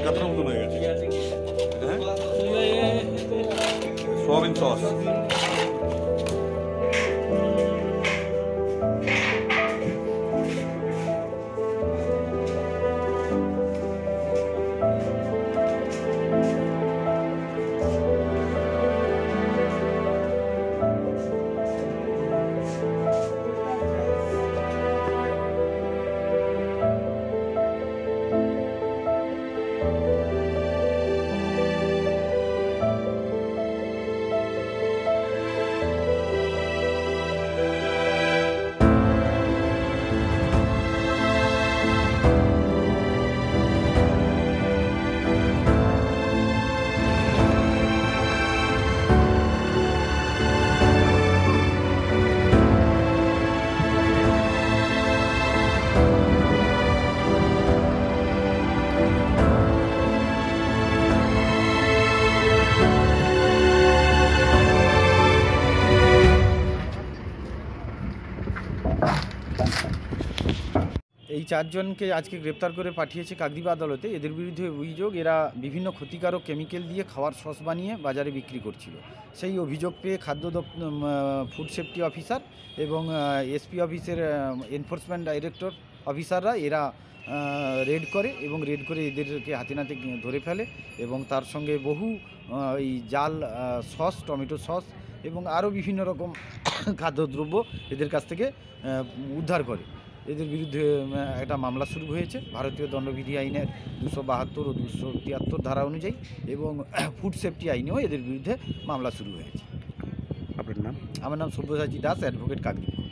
কাতলার মতন হয়ে গেছে। হ্যাঁ, সোয়াবিন সস। এই চারজনকে আজকে গ্রেপ্তার করে পাঠিয়েছে কাকদ্বীপ আদালতে। এদের বিরুদ্ধে অভিযোগ এরা বিভিন্ন ক্ষতিকারক কেমিক্যাল দিয়ে খাওয়ার সস বানিয়ে বাজারে বিক্রি করছিল। সেই অভিযোগ পেয়ে ফুড সেফটি অফিসার এবং এসপি অফিসের এনফোর্সমেন্ট ডাইরেক্টর অফিসাররা এরা রেড করে এবং রেড করে এদেরকে হাতে নাতে ধরে ফেলে এবং তার সঙ্গে বহু এই জাল সস, টমেটো সস এবং আরও বিভিন্ন রকম খাদ্যদ্রব্য এদের কাছ থেকে উদ্ধার করে। এদের বিরুদ্ধে একটা মামলা শুরু হয়েছে ভারতীয় দণ্ডবিধি আইনের 272 ও 273 ধারা অনুযায়ী এবং ফুড সেফটি আইনেও এদের বিরুদ্ধে মামলা শুরু হয়েছে। আপনার নাম? আমার নাম সব্যসাচী দাস, অ্যাডভোকেট, কাকদ্বীপ।